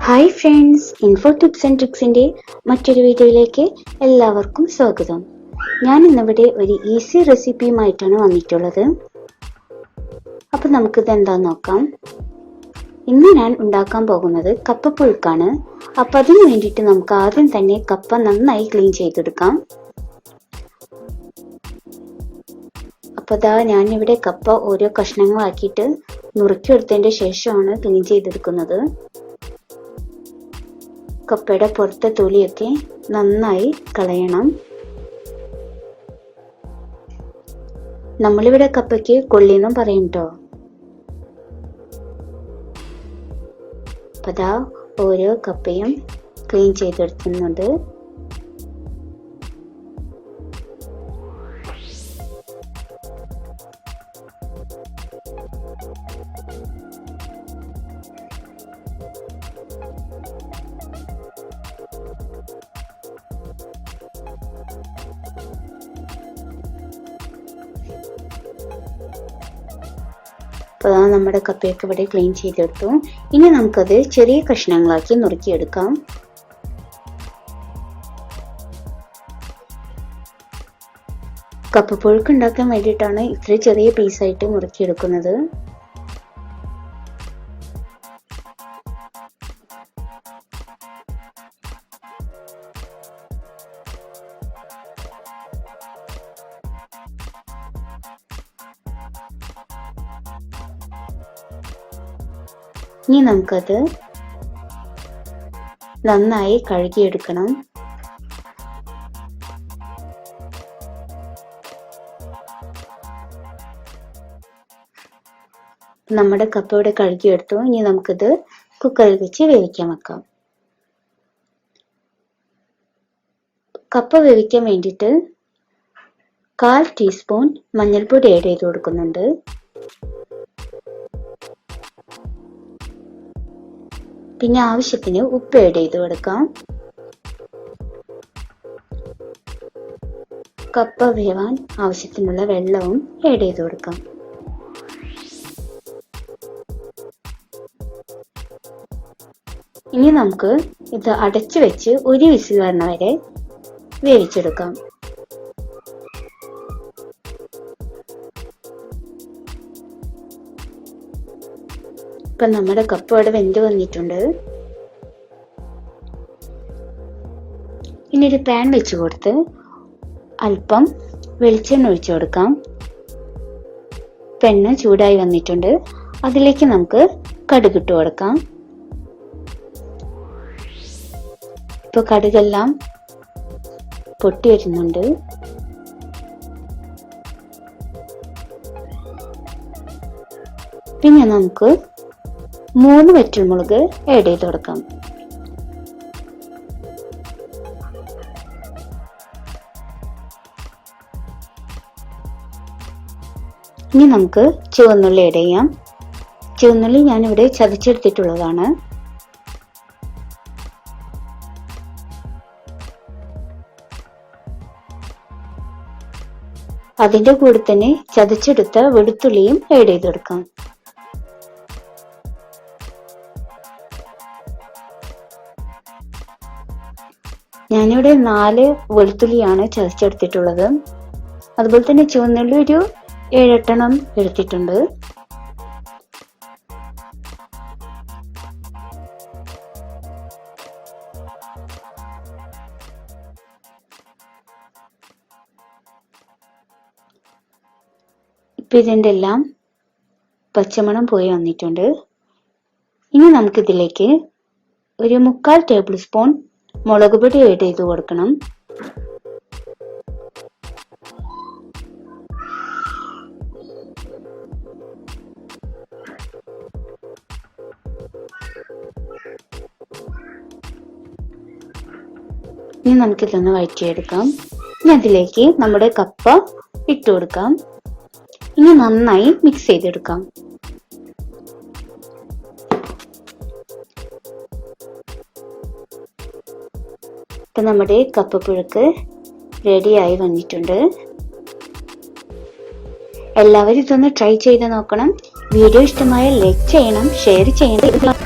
Hi friends, info tips and ട്രിക്സിന്റെ മറ്റൊരു വീഡിയോയിലേക്ക് എല്ലാവർക്കും സ്വാഗതം. ഞാൻ ഇന്നിവിടെ ഒരു ഈസി റെസിപ്പിയുമായിട്ടാണ് വന്നിട്ടുള്ളത്. അപ്പൊ നമുക്കിത് എന്താന്ന് നോക്കാം. ഇന്ന് ഞാൻ ഉണ്ടാക്കാൻ പോകുന്നത് കപ്പപ്പുഴുക്കാണ്. അപ്പൊ അതിന് വേണ്ടിയിട്ട് നമുക്ക് ആദ്യം തന്നെ കപ്പ നന്നായി ക്ലീൻ ചെയ്തെടുക്കാം. അപ്പൊ ഞാനിവിടെ കപ്പ ഓരോ കഷ്ണങ്ങളാക്കിയിട്ട് നുറുക്കിയെടുത്തതിന്റെ ശേഷമാണ് ക്ലീൻ ചെയ്തെടുക്കുന്നത്. കപ്പയുടെ പുറത്തെ തൊലിയൊക്കെ നന്നായി കളയണം. നമ്മളിവിടെ കപ്പയ്ക്ക് കൊള്ളിന്നും പറയും കേട്ടോ. അപ്പൊ ഓരോ കപ്പയും ക്ലീൻ ചെയ്തെടുക്കുന്നുണ്ട്. അപ്പോൾ നമ്മുടെ കപ്പയൊക്കെ ഇവിടെ ക്ലീൻ ചെയ്തെടുത്തു. ഇനി നമുക്കത് ചെറിയ കഷ്ണങ്ങളാക്കി നുറുക്കിയെടുക്കാം. കപ്പപ്പുഴുക്ക് ഉണ്ടാക്കാൻ വേണ്ടിയിട്ടാണ് ഇത്ര ചെറിയ പീസായിട്ട് നുറുക്കിയെടുക്കുന്നത്. ഇനി നമുക്കത് നന്നായി കഴുകിയെടുക്കണം. നമ്മുടെ കപ്പ ഇവിടെ കഴുകിയെടുത്തു. ഇനി നമുക്കിത് കുക്കറിൽ വെച്ച് വേവിക്കാൻ വെക്കാം. കപ്പ വേവിക്കാൻ വേണ്ടിയിട്ട് 1/4 ടീസ്പൂൺ മഞ്ഞൾപ്പൊടി ആഡ് ചെയ്ത് കൊടുക്കുന്നുണ്ട്. പിന്നെ ആവശ്യത്തിന് ഉപ്പ് ആഡ് ചെയ്ത് കൊടുക്കാം. കപ്പ വേവാൻ ആവശ്യത്തിനുള്ള വെള്ളവും ആഡ് ചെയ്ത് കൊടുക്കാം. ഇനി നമുക്ക് ഇത് അടച്ചു വെച്ച് ഒരു വിസിൽ വരണ വരെ വേവിച്ചെടുക്കാം. ഇപ്പൊ നമ്മുടെ കപ്പ ഇവിടെ വെന്ത് വന്നിട്ടുണ്ട്. ഇനി ഒരു പാൻ വെച്ച് കൊടുത്ത് അല്പം വെളിച്ചെണ്ണ ഒഴിച്ചു കൊടുക്കാം. എണ്ണ ചൂടായി വന്നിട്ടുണ്ട്. അതിലേക്ക് നമുക്ക് കടുക് ഇട്ട് കൊടുക്കാം. ഇപ്പൊ കടുകെല്ലാം പൊട്ടി വരുന്നുണ്ട്. പിന്നെ നമുക്ക് 3 വറ്റൽമുളക് ആഡ് ചെയ്ത് കൊടുക്കാം. ഇനി നമുക്ക് ചുവന്നുള്ളി ആഡ് ചെയ്യാം. ചുവന്നുള്ളി ഞാനിവിടെ ചതച്ചെടുത്തിട്ടുള്ളതാണ്. അതിന്റെ കൂടെ തന്നെ ചതച്ചെടുത്ത വെളുത്തുള്ളിയും ആഡ് ചെയ്ത് കൊടുക്കാം. ഞാനിവിടെ 4 വെളുത്തുള്ളിയാണ് ചതച്ചെടുത്തിട്ടുള്ളത്. അതുപോലെ തന്നെ ചുവന്നുള്ളി ഒരു 7-8 എടുത്തിട്ടുണ്ട്. ഇപ്പൊ ഇതിന്റെ എല്ലാം പച്ചമണം പോയി വന്നിട്ടുണ്ട്. ഇനി നമുക്കിതിലേക്ക് ഒരു 3/4 ടേബിൾ സ്പൂൺ മുളക് പൊടി ആഡ് ചെയ്ത് കൊടുക്കണം. ഇനി നമുക്കിതൊന്ന് വഴറ്റിയെടുക്കാം. ഇനി അതിലേക്ക് നമ്മുടെ കപ്പ ഇട്ട് കൊടുക്കാം. ഇനി നന്നായി മിക്സ് ചെയ്തെടുക്കാം. ഇപ്പൊ നമ്മുടെ കപ്പപ്പുഴുക്ക് റെഡിയായി വന്നിട്ടുണ്ട്. എല്ലാവരും ഇതൊന്ന് ട്രൈ ചെയ്ത് നോക്കണം. വീഡിയോ ഇഷ്ടമായ ലൈക്ക് ചെയ്യണം, ഷെയർ ചെയ്യണം.